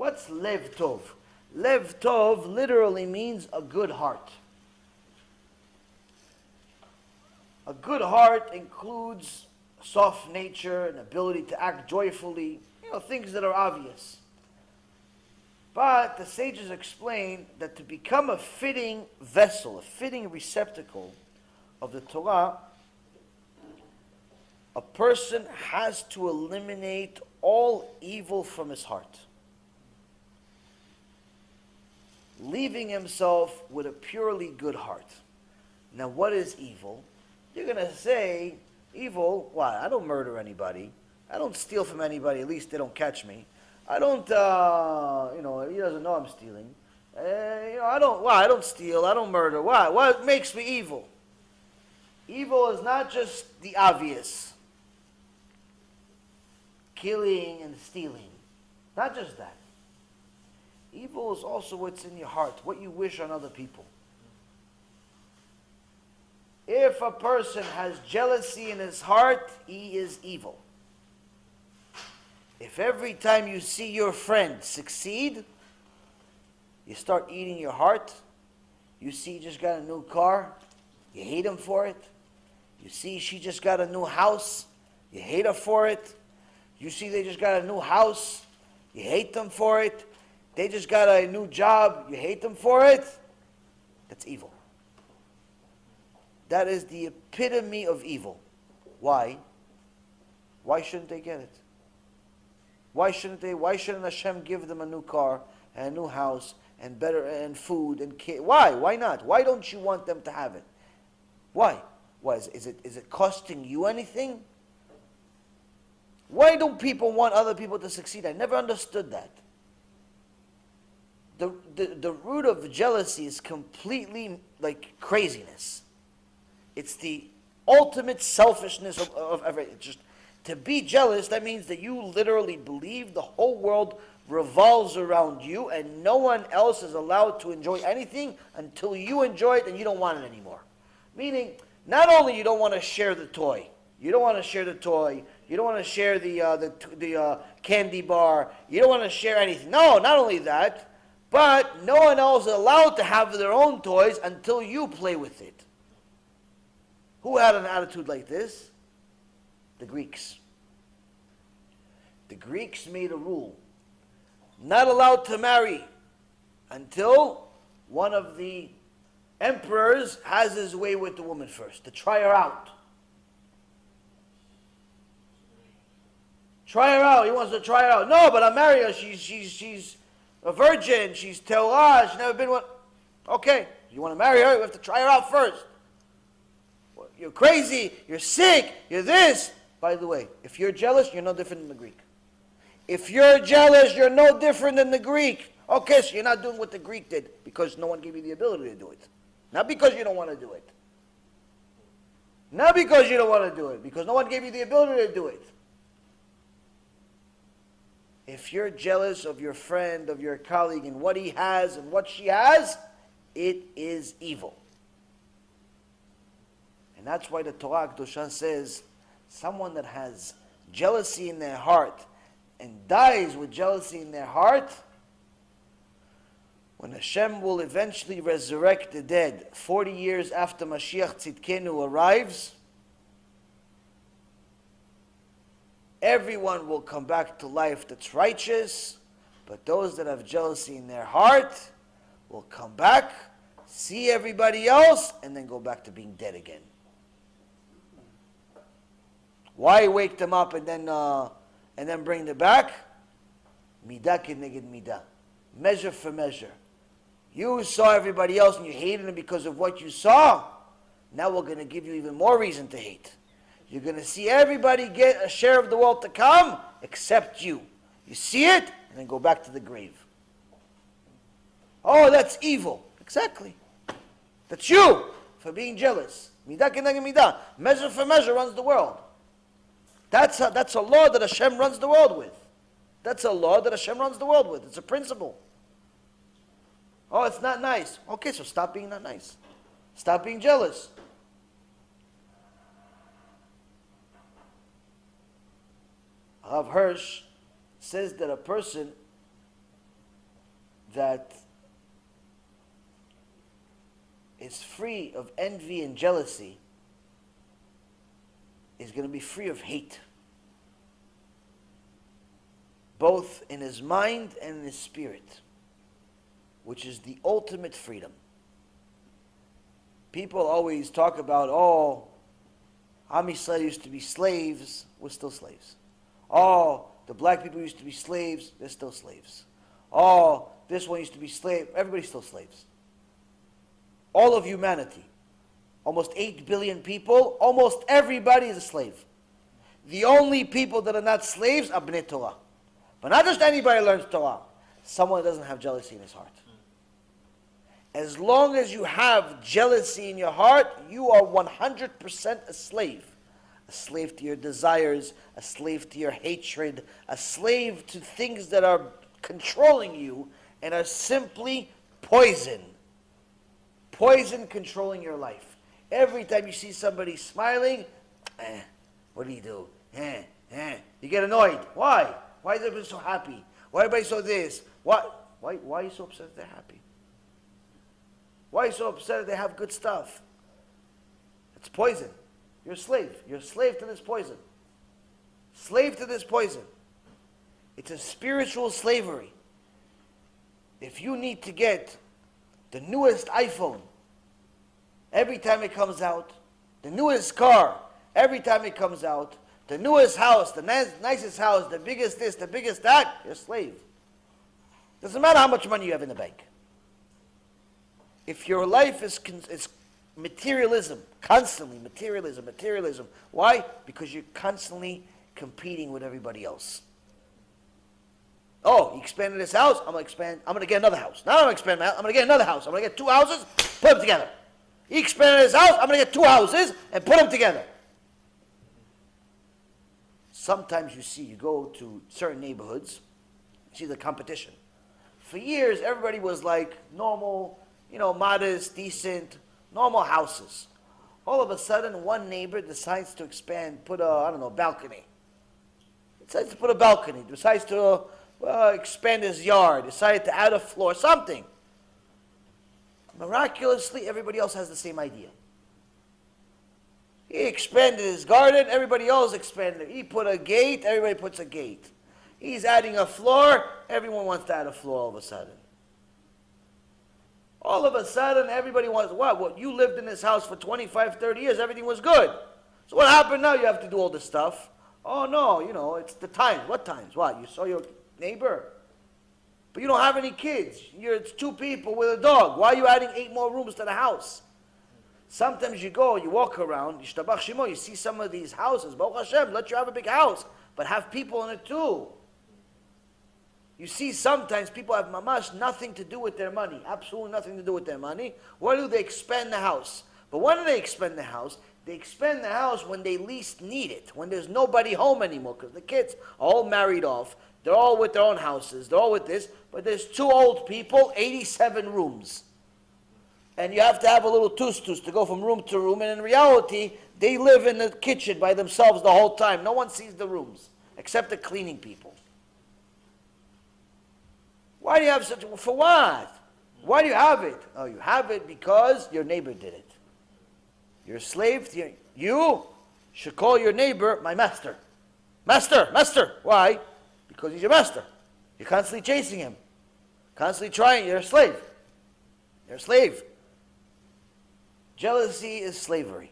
What's lev tov? Lev tov literally means a good heart. A good heart includes soft nature, an ability to act joyfully, things that are obvious. But the sages explain that to become a fitting vessel, a fitting receptacle of the Torah, a person has to eliminate all evil from his heart, leaving himself with a purely good heart. Now, what is evil? You're going to say, evil, why? I don't murder anybody. I don't steal from anybody. At least they don't catch me. I don't, he doesn't know I'm stealing. I don't steal. I don't murder. Why? What makes me evil? Evil is not just the obvious. Killing and stealing. Not just that. Evil is also what's in your heart, what you wish on other people. If a person has jealousy in his heart, he is evil. If every time you see your friend succeed, you start eating your heart, you see he just got a new car, you hate him for it. You see she just got a new house, you hate her for it. You see they just got a new house, you hate them for it. They just got a new job, you hate them for it. That's evil. That is the epitome of evil. Why? Why shouldn't they get it? Why shouldn't they? Why shouldn't Hashem give them a new car and a new house and better and food and kids? Why? Why not? Why don't you want them to have it? Why? Why is it costing you anything? Why don't people want other people to succeed? I never understood that. The root of jealousy is completely like craziness. It's the ultimate selfishness of everything. Just to be jealous, that means that you literally believe the whole world revolves around you and no one else is allowed to enjoy anything until you enjoy it and you don't want it anymore. Meaning, not only you don't want to share the toy, you don't want to share the candy bar, you don't want to share anything. No, not only that, but no one else is allowed to have their own toys until you play with it. Who had an attitude like this? The Greeks. The Greeks made a rule. Not allowed to marry until one of the emperors has his way with the woman first, to try her out. Try her out. He wants to try her out. No, but I'll marry her. She's a virgin. She's Torah. She's never been one. Okay, you want to marry her? You have to try her out first. You're crazy. You're sick. You're this. By the way, if you're jealous, you're no different than the Greek. If you're jealous, you're no different than the Greek. Okay, so you're not doing what the Greek did because no one gave you the ability to do it. Not because you don't want to do it. Not because you don't want to do it, because no one gave you the ability to do it. If you're jealous of your friend, of your colleague, and what he has and what she has, it is evil. And that's why the Torah Kedusha says, someone that has jealousy in their heart and dies with jealousy in their heart, when Hashem will eventually resurrect the dead 40 years after Mashiach Tzidkenu arrives, everyone will come back to life that's righteous, but those that have jealousy in their heart will come back, see everybody else, and then go back to being dead again. Why wake them up and then bring them back? Midah keneged midah. Measure for measure. You saw everybody else and you hated them because of what you saw. Now we're going to give you even more reason to hate. You're going to see everybody get a share of the world to come except you. You see it and then go back to the grave. Oh, that's evil. Exactly. That's you for being jealous. Midah keneged midah. Measure for measure runs the world. That's a law that Hashem runs the world with. That's a law that Hashem runs the world with. It's a principle. Oh, it's not nice. Okay, so stop being not nice. Stop being jealous. Rav Hirsch says that a person that is free of envy and jealousy is going to be free of hate, both in his mind and in his spirit, which is the ultimate freedom. People always talk about, oh, Am Yisrael used to be slaves, we're still slaves. Oh, the black people used to be slaves, they're still slaves. Oh, this one used to be slave, everybody's still slaves. All of humanity, almost 8 billion people, almost everybody is a slave. The only people that are not slaves are Bnei Torah. But not just anybody learns Torah, someone that doesn't have jealousy in his heart. As long as you have jealousy in your heart, you are 100% a slave. A slave to your desires, a slave to your hatred, a slave to things that are controlling you and are simply poison. Poison controlling your life. Every time you see somebody smiling, what do you do? You get annoyed. Why? Why is everybody so happy? Why everybody so this? Why are you so upset that they're happy? Why are you so upset that they have good stuff? It's poison. You're a slave. You're a slave to this poison. Slave to this poison. It's a spiritual slavery. If you need to get the newest iPhone every time it comes out, the newest car every time it comes out, the newest house, the nicest house, the biggest this, the biggest that, you're a slave. Doesn't matter how much money you have in the bank. If your life is materialism, constantly materialism. Why? Because you're constantly competing with everybody else. Oh, he expanded his house, I'm going to get another house. Now I'm going to expand my house, I'm going to get another house. I'm going to get 2 houses, put them together. He expanded his house, I'm going to get 2 houses and put them together. Sometimes you go to certain neighborhoods, you see the competition. For years, everybody was like normal, modest, decent, normal houses. All of a sudden, one neighbor decides to expand, put a balcony. Decides to put a balcony, decides to expand his yard, decided to add a floor, something. Miraculously, everybody else has the same idea. He expanded his garden, everybody else expanded it. He put a gate, everybody puts a gate. He's adding a floor, everyone wants to add a floor all of a sudden. All of a sudden, everybody wants, well, you lived in this house for 25, 30 years, everything was good. So what happened now? You have to do all this stuff. Oh no, it's the times. What times? What? You saw your neighbor? But you don't have any kids. It's 2 people with a dog. Why are you adding 8 more rooms to the house? Sometimes you walk around, you see some of these houses, Baruch Hashem, let you have a big house, but have people in it too. You see sometimes people have mamash nothing to do with their money, absolutely nothing to do with their money. What do? They expand the house. But when do they expand the house? They expand the house when they least need it, when there's nobody home anymore, because the kids are all married off, they're all with their own houses, they're all with this, but there's 2 old people, 87 rooms. And you have to have a little tus-tus to go from room to room, and in reality, they live in the kitchen by themselves the whole time. No one sees the rooms, except the cleaning people. Why do you have such, for what? Why do you have it? Oh, you have it because your neighbor did it. You're a slave to you should call your neighbor my master. Master. Why? Because he's your master. You're constantly chasing him. Constantly trying. You're a slave. You're a slave. Jealousy is slavery.